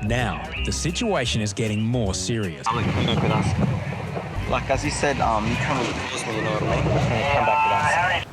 Now, the situation is getting more serious. I'm like, come with us. Like as you said, you come with the cause me, you know what I mean? And come back with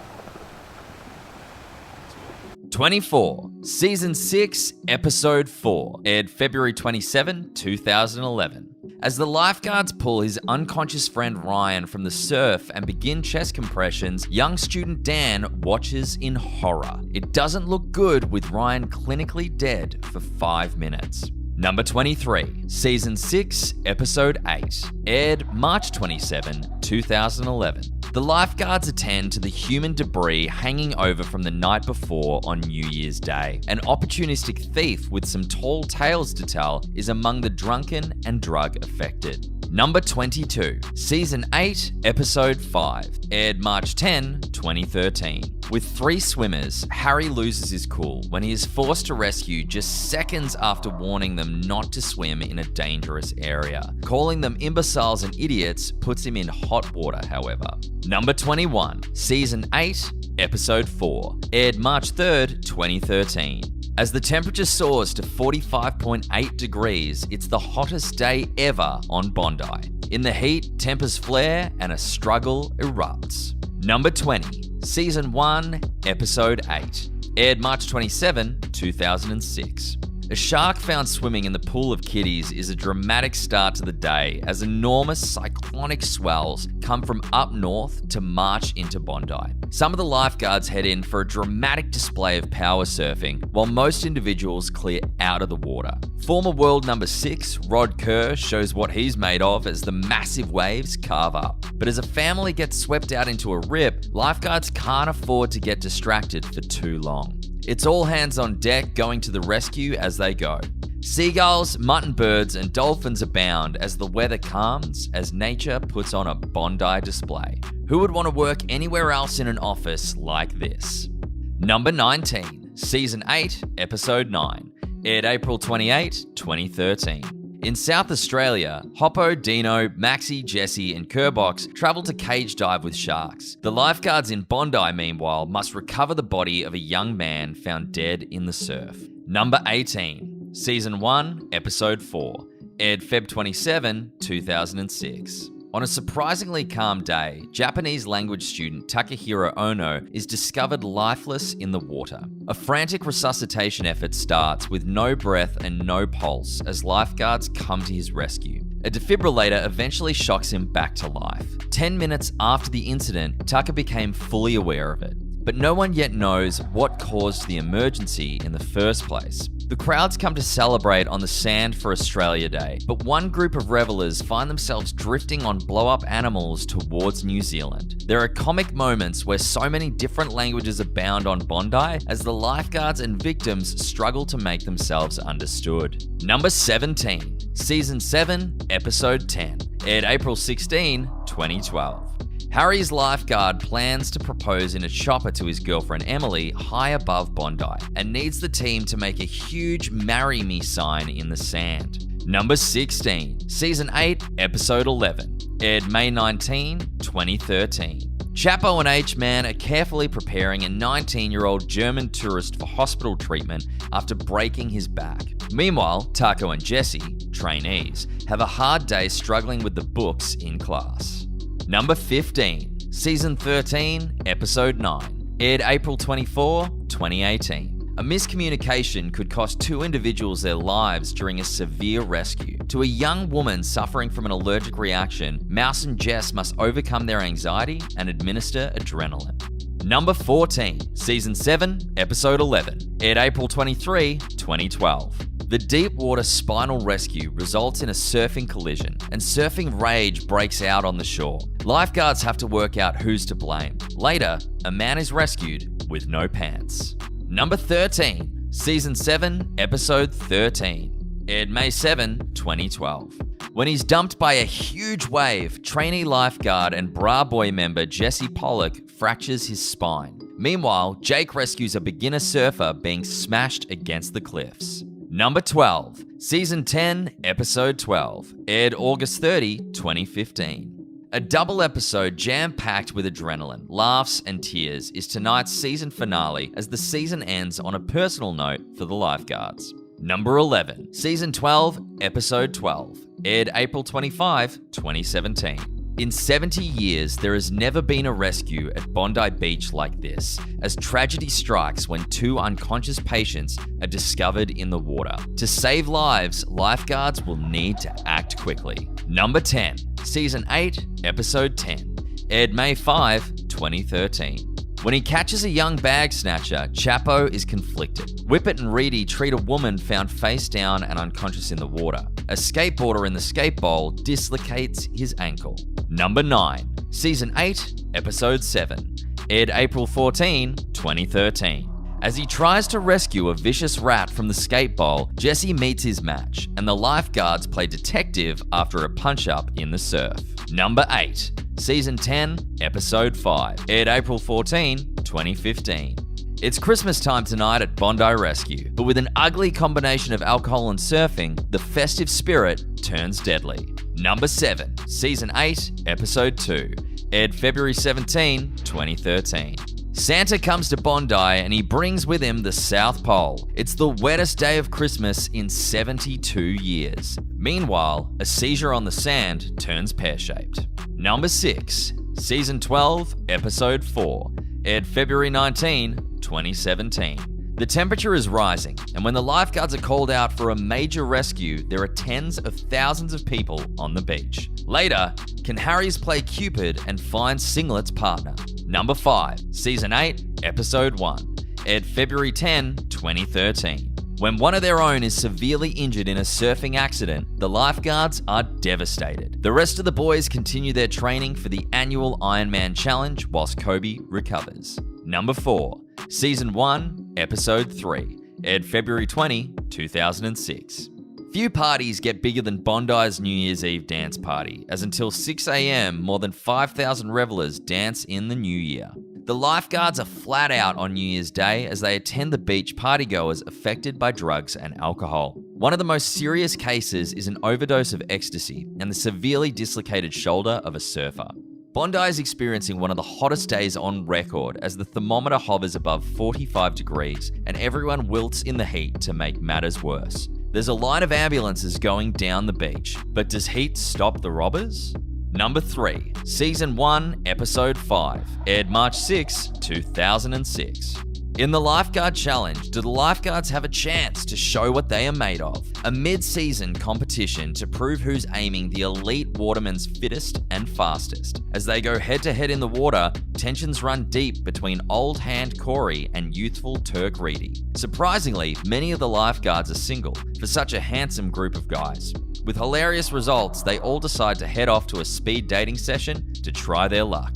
us. 24, Season 6, Episode 4, aired February 27, 2011. As the lifeguards pull his unconscious friend Ryan from the surf and begin chest compressions, young student Dan watches in horror. It doesn't look good with Ryan clinically dead for 5 minutes. Number 23, Season 6, Episode 8, aired March 27, 2011. The lifeguards attend to the human debris hanging over from the night before on New Year's Day. An opportunistic thief with some tall tales to tell is among the drunken and drug affected. Number 22, Season 8, Episode 5, aired March 10, 2013. With 3 swimmers, Harry loses his cool when he is forced to rescue just seconds after warning them not to swim in a dangerous area. Calling them imbeciles and idiots puts him in hot water, however. Number 21, Season 8, Episode 4, aired March 3rd, 2013. As the temperature soars to 45.8 degrees, it's the hottest day ever on Bondi. In the heat, tempers flare and a struggle erupts. Number 20, Season 1, Episode 8, aired March 27, 2006. A shark found swimming in the pool of kiddies is a dramatic start to the day as enormous cyclonic swells come from up north to march into Bondi. Some of the lifeguards head in for a dramatic display of power surfing, while most individuals clear out of the water. Former world number 6, Rod Kerr, shows what he's made of as the massive waves carve up. But as a family gets swept out into a rip, lifeguards can't afford to get distracted for too long. It's all hands on deck going to the rescue as they go. Seagulls, mutton birds, and dolphins abound as the weather calms, as nature puts on a Bondi display. Who would want to work anywhere else in an office like this? Number 19, Season 8, Episode 9, aired April 28, 2013. In South Australia, Hoppo, Dino, Maxi, Jesse, and Kerbox travel to cage dive with sharks. The lifeguards in Bondi, meanwhile, must recover the body of a young man found dead in the surf. Number 18, Season 1, Episode 4, aired Feb 27, 2006. On a surprisingly calm day, Japanese language student Takahiro Ono is discovered lifeless in the water. A frantic resuscitation effort starts with no breath and no pulse as lifeguards come to his rescue. A defibrillator eventually shocks him back to life. 10 minutes after the incident, Taka became fully aware of it. But no one yet knows what caused the emergency in the first place. The crowds come to celebrate on the sand for Australia Day, but one group of revelers find themselves drifting on blow-up animals towards New Zealand. There are comic moments where so many different languages abound on Bondi as the lifeguards and victims struggle to make themselves understood. Number 17, Season 7, Episode 10, aired April 16, 2012. Harry's lifeguard plans to propose in a chopper to his girlfriend Emily high above Bondi and needs the team to make a huge "Marry Me" sign in the sand. Number 16, Season 8, Episode 11, aired May 19, 2013. Chapo and H-Man are carefully preparing a 19-year-old German tourist for hospital treatment after breaking his back. Meanwhile, Taco and Jesse, trainees, have a hard day struggling with the books in class. Number 15, Season 13, Episode 9, aired April 24, 2018. A miscommunication could cost 2 individuals their lives during a severe rescue. To a young woman suffering from an allergic reaction, Mouse and Jess must overcome their anxiety and administer adrenaline. Number 14, Season 7, Episode 11, aired April 23, 2012. The deep water spinal rescue results in a surfing collision, and surfing rage breaks out on the shore. Lifeguards have to work out who's to blame. Later, a man is rescued with no pants. Number 13, Season 7, Episode 13, aired May 7, 2012. When he's dumped by a huge wave, trainee lifeguard and Bra Boy member Jesse Pollock fractures his spine. Meanwhile, Jake rescues a beginner surfer being smashed against the cliffs. Number 12, Season 10, Episode 12, aired August 30, 2015. A double episode jam-packed with adrenaline, laughs, and tears is tonight's season finale as the season ends on a personal note for the lifeguards. Number 11, Season 12, Episode 12, aired April 25, 2017. In 70 years, there has never been a rescue at Bondi Beach like this, as tragedy strikes when 2 unconscious patients are discovered in the water. To save lives, lifeguards will need to act quickly. Number 10, Season 8, Episode 10, aired May 5, 2013. When he catches a young bag snatcher, Chapo is conflicted. Whippet and Reedy treat a woman found face down and unconscious in the water. A skateboarder in the skate bowl dislocates his ankle. Number 9, Season 8, Episode 7, aired April 14, 2013. As he tries to rescue a vicious rat from the skate bowl, Jesse meets his match, and the lifeguards play detective after a punch-up in the surf. Number 8, Season 10, Episode 5, aired April 14, 2015. It's Christmas time tonight at Bondi Rescue, but with an ugly combination of alcohol and surfing, the festive spirit turns deadly. Number 7, Season 8, Episode 2, aired February 17, 2013. Santa comes to Bondi and he brings with him the South Pole. It's the wettest day of Christmas in 72 years. Meanwhile, a seizure on the sand turns pear-shaped. Number 6, Season 12, Episode 4, aired February 19, 2017. The temperature is rising, and when the lifeguards are called out for a major rescue, there are tens of thousands of people on the beach. Later, can Harry's play Cupid and find Singlet's partner? Number 5, Season 8, Episode 1, aired February 10, 2013. When one of their own is severely injured in a surfing accident, the lifeguards are devastated. The rest of the boys continue their training for the annual Ironman Challenge whilst Kobe recovers. Number 4, Season 1, Episode 3, aired February 20, 2006. Few parties get bigger than Bondi's New Year's Eve dance party, as until 6 a.m. more than 5,000 revelers dance in the new year. The lifeguards are flat out on New Year's Day as they attend the beach partygoers affected by drugs and alcohol. One of the most serious cases is an overdose of ecstasy and the severely dislocated shoulder of a surfer. Bondi is experiencing one of the hottest days on record as the thermometer hovers above 45 degrees and everyone wilts in the heat to make matters worse. There's a line of ambulances going down the beach, but does heat stop the robbers? Number 3, Season 1, Episode 5, aired March 6, 2006. In the Lifeguard Challenge, do the lifeguards have a chance to show what they are made of? A mid-season competition to prove who's aiming the elite waterman's fittest and fastest. As they go head-to-head in the water, tensions run deep between old hand Corey and youthful Turk Reedy. Surprisingly, many of the lifeguards are single for such a handsome group of guys. With hilarious results, they all decide to head off to a speed dating session to try their luck.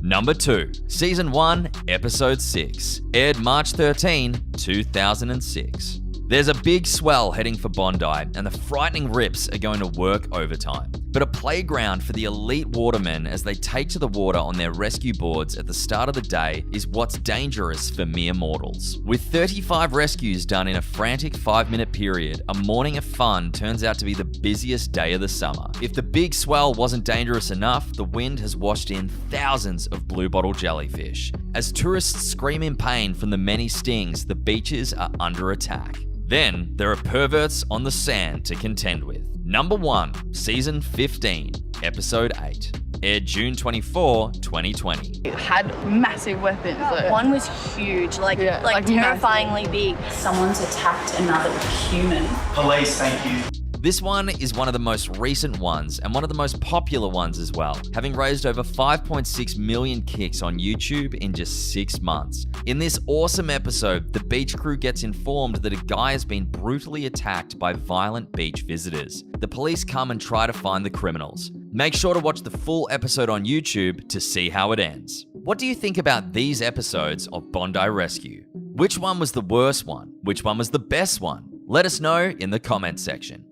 Number 2, Season 1, Episode 6, aired March 13, 2006. There's a big swell heading for Bondi, and the frightening rips are going to work overtime. But a playground for the elite watermen as they take to the water on their rescue boards at the start of the day is what's dangerous for mere mortals. With 35 rescues done in a frantic 5-minute period, a morning of fun turns out to be the busiest day of the summer. If the big swell wasn't dangerous enough, the wind has washed in thousands of blue bottle jellyfish. As tourists scream in pain from the many stings, the beaches are under attack. Then, there are perverts on the sand to contend with. Number 1, Season 15, Episode 8, aired June 24, 2020. It had massive weapons though. One was huge, like terrifyingly big. Someone's attacked another human. Police, thank you. This one is one of the most recent ones and one of the most popular ones as well, having raised over 5.6 million kicks on YouTube in just 6 months. In this awesome episode, the beach crew gets informed that a guy has been brutally attacked by violent beach visitors. The police come and try to find the criminals. Make sure to watch the full episode on YouTube to see how it ends. What do you think about these episodes of Bondi Rescue? Which one was the worst one? Which one was the best one? Let us know in the comments section.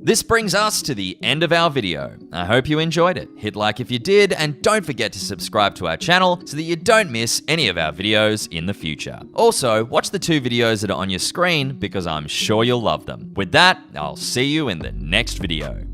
This brings us to the end of our video. I hope you enjoyed it. Hit like if you did, and don't forget to subscribe to our channel so that you don't miss any of our videos in the future. Also, watch the 2 videos that are on your screen because I'm sure you'll love them. With that, I'll see you in the next video.